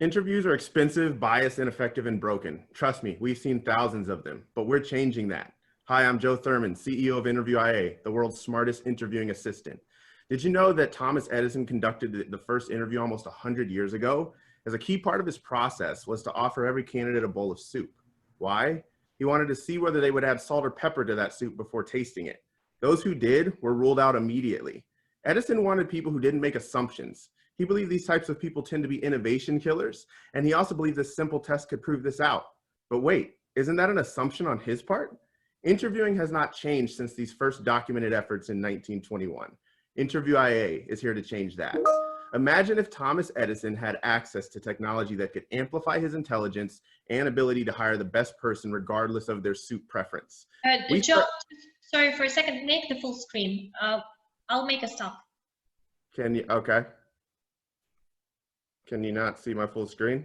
Interviews are expensive, biased, ineffective, and broken. Trust me, we've seen thousands of them, but we're changing that. Hi, I'm Joe Thurman, CEO of Interview.IA, the world's smartest interviewing assistant. Did you know that Thomas Edison conducted the first interview almost 100 years ago? As a key part of his process was to offer every candidate a bowl of soup. Why? He wanted to see whether they would add salt or pepper to that soup before tasting it. Those who did were ruled out immediately. Edison wanted people who didn't make assumptions. He believed these types of people tend to be innovation killers, and he also believed this simple test could prove this out. But wait, isn't that an assumption on his part? Interviewing has not changed since these first documented efforts in 1921. Interview.IA is here to change that. Imagine if Thomas Edison had access to technology that could amplify his intelligence and ability to hire the best person regardless of their soup preference. Joe, sorry for a second, make the full screen. I'll make a stop. Can you, okay. Can you not see my full screen?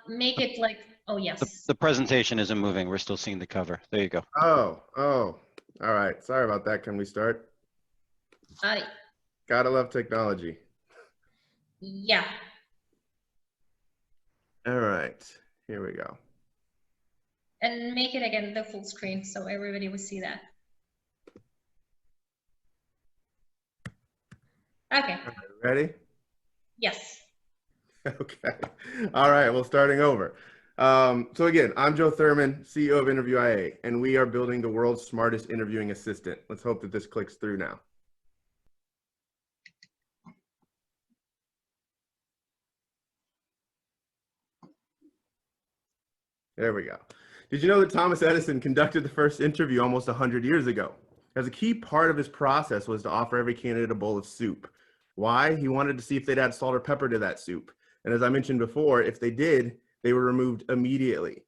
Make it like, oh yes. The presentation isn't moving. We're still seeing the cover. There you go. Oh, all right. Sorry about that. Can we start? Gotta love technology. Yeah. All right, here we go. And make it again the full screen so everybody will see that. Okay. Ready? Yes. Okay. All right, well, starting over. So again, I'm Joe Thurman, CEO of Interview.IA, and we are building the world's smartest interviewing assistant. Let's hope that this clicks through now. There we go. Did you know that Thomas Edison conducted the first interview almost 100 years ago? As a key part of his process was to offer every candidate a bowl of soup. Why? He wanted to see if they'd add salt or pepper to that soup. And as I mentioned before, if they did, they were removed immediately.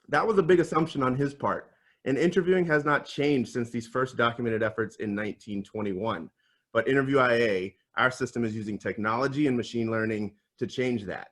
That was a big assumption on his part. And interviewing has not changed since these first documented efforts in 1921. But Interview.IA, our system, is using technology and machine learning to change that.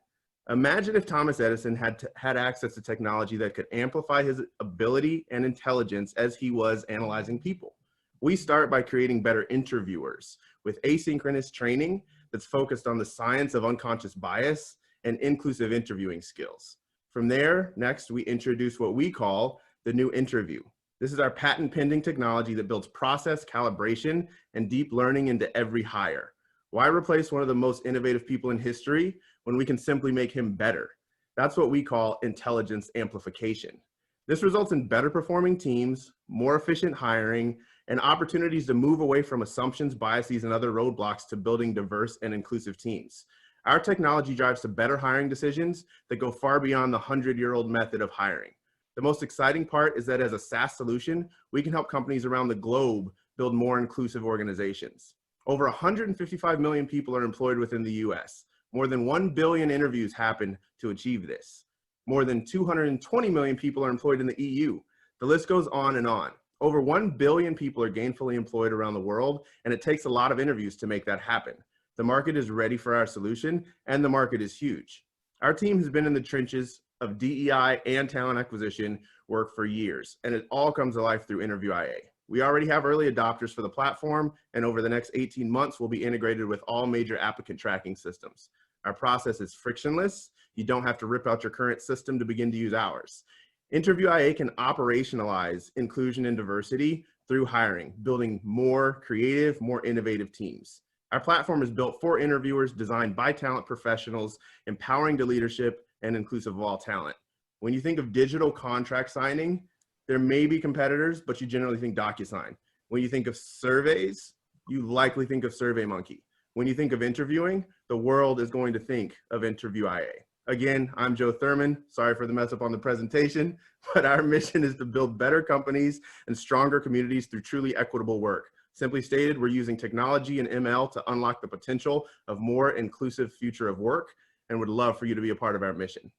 Imagine if Thomas Edison had access to technology that could amplify his ability and intelligence as he was analyzing people. We start by creating better interviewers with asynchronous training that's focused on the science of unconscious bias and inclusive interviewing skills. From there, next, we introduce what we call the new interview. This is our patent-pending technology that builds process calibration and deep learning into every hire. Why replace one of the most innovative people in history when we can simply make him better? That's what we call intelligence amplification. This results in better performing teams, more efficient hiring, and opportunities to move away from assumptions, biases, and other roadblocks to building diverse and inclusive teams. Our technology drives to better hiring decisions that go far beyond the 100-year-old method of hiring. The most exciting part is that as a SaaS solution, we can help companies around the globe build more inclusive organizations. Over 155 million people are employed within the US. More than 1 billion interviews happen to achieve this. More than 220 million people are employed in the EU. The list goes on and on. Over 1 billion people are gainfully employed around the world, and it takes a lot of interviews to make that happen. The market is ready for our solution, and the market is huge. Our team has been in the trenches of DEI and talent acquisition work for years, and it all comes to life through Interview.IA. We already have early adopters for the platform, and over the next 18 months, we'll be integrated with all major applicant tracking systems. Our process is frictionless. You don't have to rip out your current system to begin to use ours. Interview.IA can operationalize inclusion and diversity through hiring, building more creative, more innovative teams. Our platform is built for interviewers, designed by talent professionals, empowering to leadership and inclusive of all talent. When you think of digital contract signing, there may be competitors, but you generally think DocuSign. When you think of surveys, you likely think of SurveyMonkey. When you think of interviewing, the world is going to think of Interview.IA. Again, I'm Joe Thurman. Sorry for the mess up on the presentation, but our mission is to build better companies and stronger communities through truly equitable work. Simply stated, we're using technology and ML to unlock the potential of more inclusive future of work, and would love for you to be a part of our mission.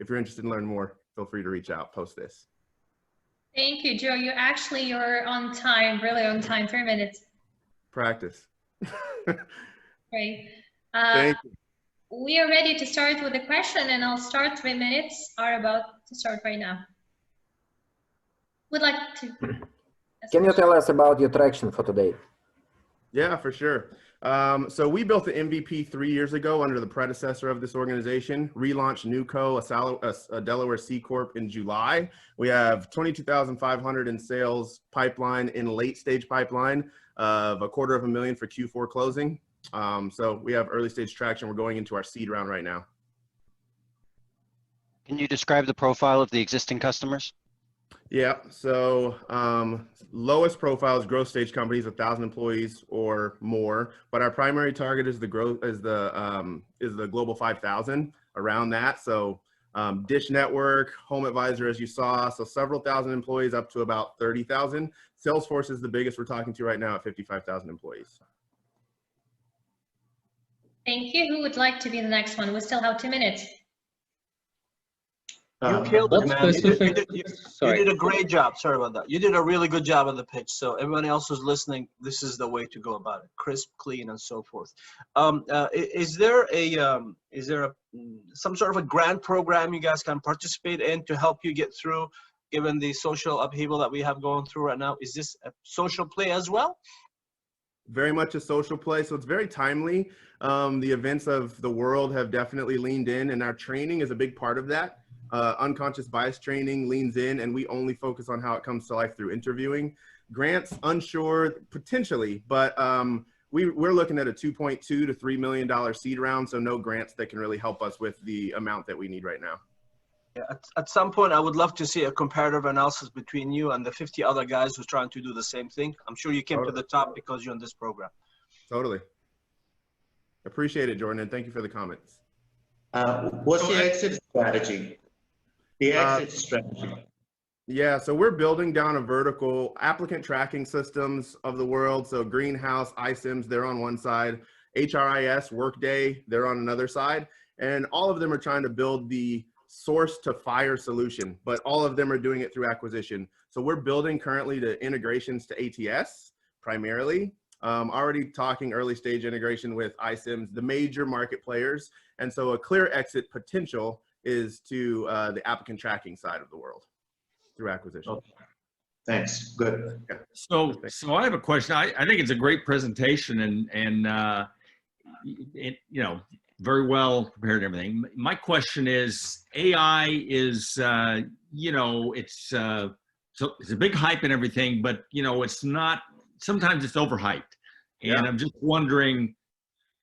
If you're interested in learning more, feel free to reach out, post this. Thank you, Joe. You're on time, really on time, 3 minutes. Practice. Great. Thank you. We are ready to start with the question, and I'll start. 3 minutes are about to start right now. Would like to. Can you tell us about your traction for today? Yeah, for sure. So we built the MVP 3 years ago under the predecessor of this organization, relaunched Newco, a Delaware C Corp in July. We have 22,500 in sales pipeline, in late stage pipeline of $250,000 for Q4 closing. So we have early stage traction. We're going into our seed round right now. Can you describe the profile of the existing customers? Yeah. So lowest profile is growth stage companies, 1,000 employees or more. But our primary target is the global 5,000, around that. So Dish Network, Home Advisor, as you saw, so several thousand employees up to about 30,000. Salesforce is the biggest we're talking to right now at 55,000 employees. Thank you. Who would like to be the next one? We still have 2 minutes. You killed it, what man. specific- You Sorry. did a great job. Sorry about that. You did a really good job on the pitch. So everyone else who's listening, this is the way to go about it: crisp, clean, and so forth. Is there some sort of a grant program you guys can participate in to help you get through, given the social upheaval that we have going through right now? Is this a social play as well? Very much a social play, so it's very timely. The events of the world have definitely leaned in, and our training is a big part of that. Unconscious bias training leans in, and we only focus on how it comes to life through interviewing. Grants, unsure, potentially, but we're looking at a $2.2 to $3 million seed round, so no grants that can really help us with the amount that we need right now. Yeah, at some point, I would love to see a comparative analysis between you and the 50 other guys who's trying to do the same thing. I'm sure you came to the top because you're in this program. Totally. Appreciate it, Jordan, and thank you for the comments. What's the exit strategy? The exit strategy. Yeah, so we're building down a vertical applicant tracking systems of the world. So Greenhouse, iCIMS, they're on one side. HRIS, Workday, they're on another side. And all of them are trying to build the source to fire solution, but all of them are doing it through acquisition. So we're building currently the integrations to ATS primarily. Already talking early stage integration with iCIMS, the major market players. And so a clear exit potential is to the applicant tracking side of the world through acquisition. Okay. Thanks. Good. Yeah. So I have a question. I think it's a great presentation and you know, very well prepared and everything. My question is, AI is, you know, it's a big hype and everything, but you know, it's not, sometimes it's overhyped. And Yeah. I'm just wondering,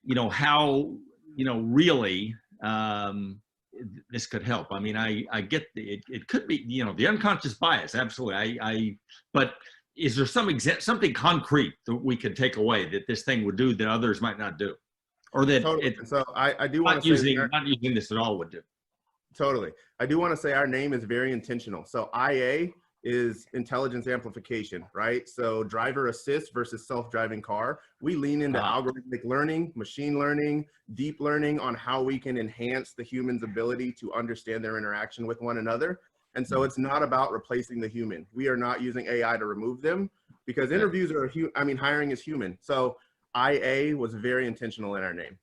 you know, how, you know, really, this could help. I mean, I get it could be, you know, the unconscious bias. Absolutely. But is there something concrete that we could take away that this thing would do that others might not do, or that Totally. it So I do want not to say using this at all would do? Totally. I do want to say our name is very intentional. So IA is intelligence amplification, right? So driver assist versus self-driving car. We lean into algorithmic learning, machine learning, deep learning on how we can enhance the human's ability to understand their interaction with one another. And so it's not about replacing the human. We are not using AI to remove them, because interviews are, hiring is human. So IA was very intentional in our name.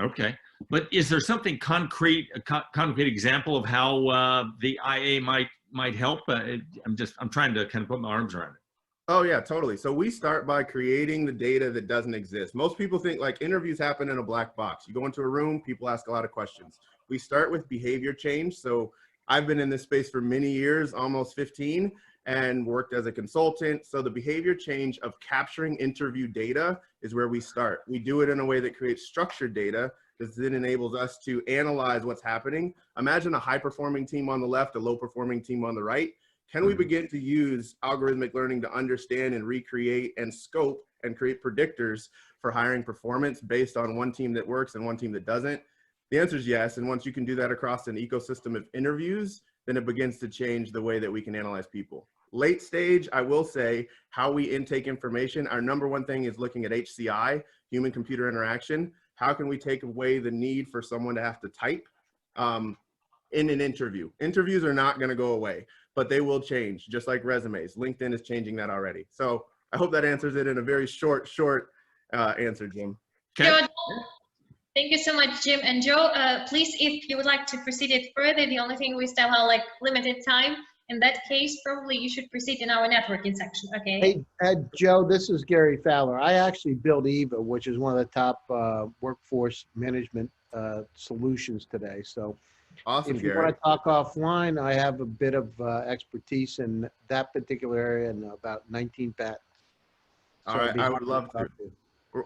Okay, but is there something concrete, a concrete example of how the IA might help? I'm trying to kind of put my arms around it. Oh yeah, totally. So we start by creating the data that doesn't exist. Most people think like interviews happen in a black box. You go into a room, people ask a lot of questions. We start with behavior change. So I've been in this space for many years, almost 15, and worked as a consultant. So the behavior change of capturing interview data is where we start. We do it in a way that creates structured data that then enables us to analyze what's happening. Imagine a high-performing team on the left, a low-performing team on the right. Can we begin to use algorithmic learning to understand and recreate and scope and create predictors for hiring performance based on one team that works and one team that doesn't? The answer is yes. And once you can do that across an ecosystem of interviews, then it begins to change the way that we can analyze people. Late stage, I will say how we intake information. Our number one thing is looking at HCI, human computer interaction. How can we take away the need for someone to have to type in an interview? Interviews are not going to go away, but they will change, just like resumes. LinkedIn is changing that already. So I hope that answers it in a very short answer, Jim. Okay. Joe, thank you so much, Jim. And Joe, please, if you would like to proceed it further, the only thing we still have like limited time, In that case, probably you should proceed in our networking section, okay? Hey, Joe, this is Gary Fowler. I actually built EVA, which is one of the top workforce management solutions today. So Awesome, if you Gary. want to talk offline, I have a bit of expertise in that particular area and about 19 patents. All So I'd right, be I would happy love to. talk you.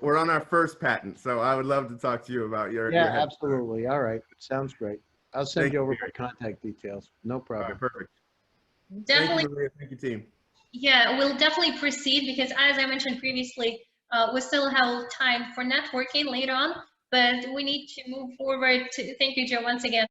We're on our first patent, so I would love to talk to you about your Yeah, head. absolutely. All right. Sounds great. I'll send Thank you you, over Gary. my contact details. No All problem. right, perfect. Definitely. Thank you, Maria. Thank you, team. Yeah, we'll definitely proceed because as I mentioned previously, we still have time for networking later on, but we need to move forward to, thank you, Joe, once again.